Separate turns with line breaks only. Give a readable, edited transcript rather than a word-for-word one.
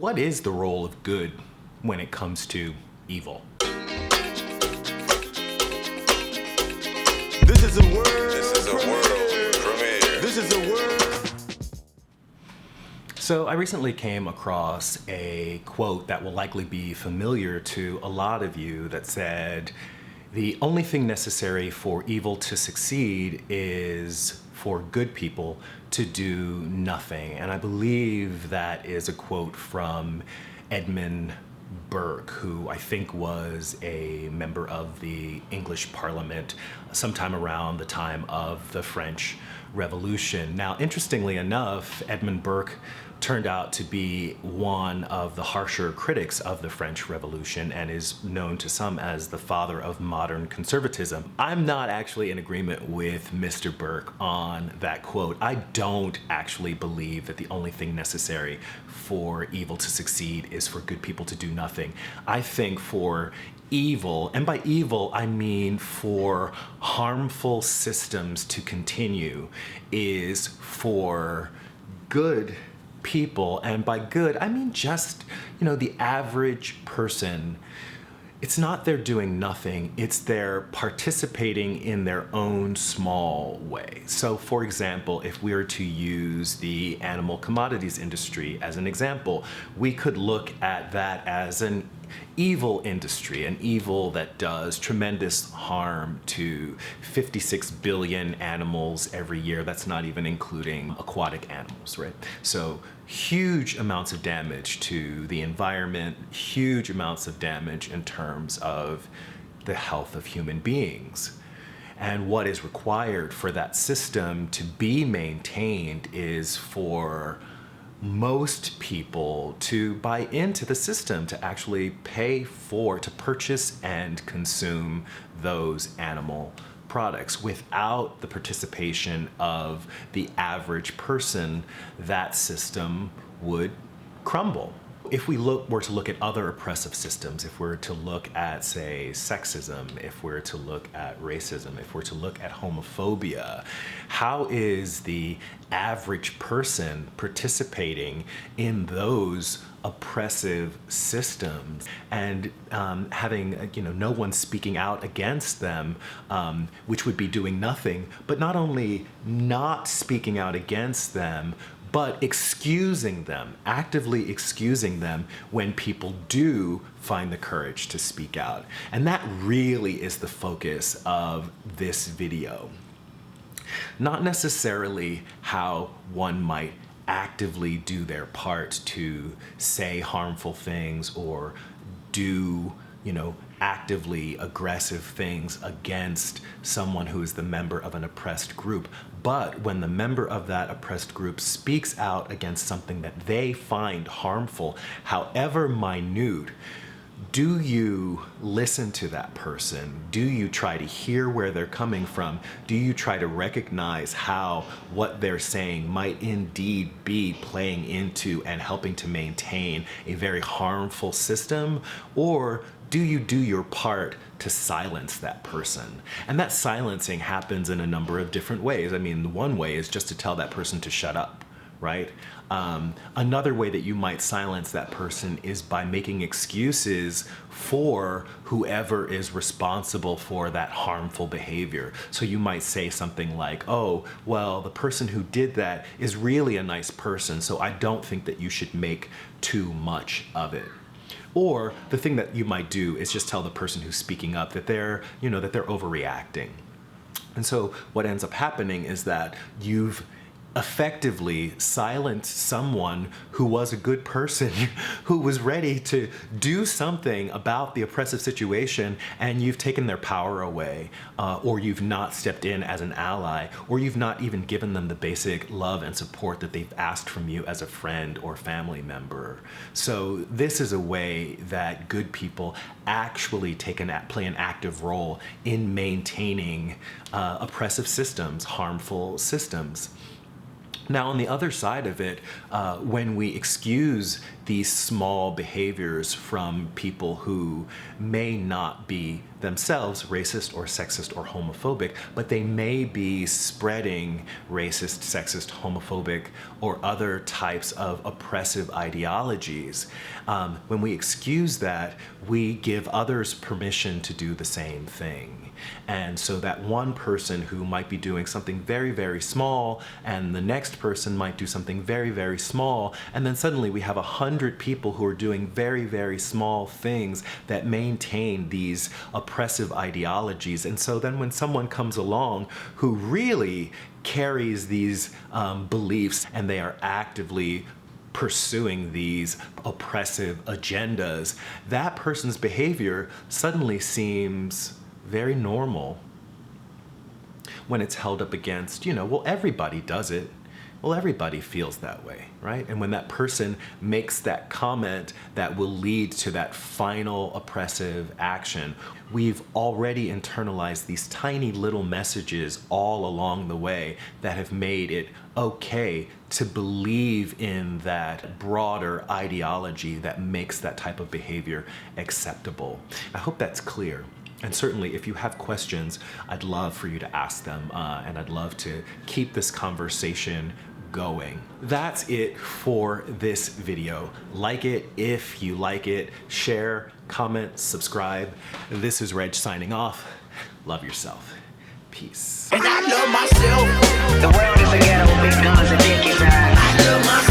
What is the role of good when it comes to evil?
This is a world.
This is a world premiere.
This is a world.
So I recently came across a quote that will likely be familiar to a lot of you that said, "The only thing necessary for evil to succeed is for good people to do nothing." And I believe that is a quote from Edmund Burke, who I think was a member of the English Parliament sometime around the time of the French Revolution. Now, interestingly enough, Edmund Burke turned out to be one of the harsher critics of the French Revolution and is known to some as the father of modern conservatism. I'm not actually in agreement with Mr. Burke on that quote. I don't actually believe that the only thing necessary for evil to succeed is for good people to do nothing. I think for evil, and by evil I mean for harmful systems to continue, is for good people, and by good I mean just, the average person. It's not they're doing nothing, it's they're participating in their own small way. So for example, if we were to use the animal commodities industry as an example, we could look at that as an evil industry, an evil that does tremendous harm to 56 billion animals every year. That's not even including aquatic animals, right? So huge amounts of damage to the environment, huge amounts of damage in terms of the health of human beings. And what is required for that system to be maintained is for most people to buy into the system, to actually to purchase and consume those animal products. Without the participation of the average person, that system would crumble. If we were to look at other oppressive systems, if we're to look at, say, sexism, if we're to look at racism, if we're to look at homophobia, how is the average person participating in those oppressive systems and having no one speaking out against them, which would be doing nothing, but not only not speaking out against them, but actively excusing them when people do find the courage to speak out. And that really is the focus of this video. Not necessarily how one might actively do their part to say harmful things or do, actively aggressive things against someone who is the member of an oppressed group. But when the member of that oppressed group speaks out against something that they find harmful, however minute, do you listen to that person? Do you try to hear where they're coming from? Do you try to recognize how what they're saying might indeed be playing into and helping to maintain a very harmful system? Or do you do your part to silence that person? And that silencing happens in a number of different ways. I mean, one way is just to tell that person to shut up, right? Another way that you might silence that person is by making excuses for whoever is responsible for that harmful behavior. So you might say something like, "Oh, well, the person who did that is really a nice person, so I don't think that you should make too much of it." Or the thing that you might do is just tell the person who's speaking up that they're overreacting. And so what ends up happening is that you've effectively silenced someone who was a good person, who was ready to do something about the oppressive situation, and you've taken their power away, or you've not stepped in as an ally, or you've not even given them the basic love and support that they've asked from you as a friend or family member. So this is a way that good people actually play an active role in maintaining oppressive systems, harmful systems. Now, on the other side of it, when we excuse these small behaviors from people who may not be themselves racist or sexist or homophobic, but they may be spreading racist, sexist, homophobic, or other types of oppressive ideologies. When we excuse that, we give others permission to do the same thing. And so that one person who might be doing something very, very small, and the next person might do something very, very small, and then suddenly we have 100 people who are doing very, very small things that maintain these oppressive ideologies. And so then when someone comes along who really carries these beliefs, and they are actively pursuing these oppressive agendas, that person's behavior suddenly seems very normal when it's held up against, well, everybody does it. Well, everybody feels that way, right? And when that person makes that comment that will lead to that final oppressive action, we've already internalized these tiny little messages all along the way that have made it okay to believe in that broader ideology that makes that type of behavior acceptable. I hope that's clear. And certainly, if you have questions, I'd love for you to ask them, and I'd love to keep this conversation going. That's it for this video. Like it if you like it. Share, comment, subscribe. This is Reg signing off. Love yourself. Peace.
And I love myself. The world is a ghetto with big guns and dick inside. I love myself.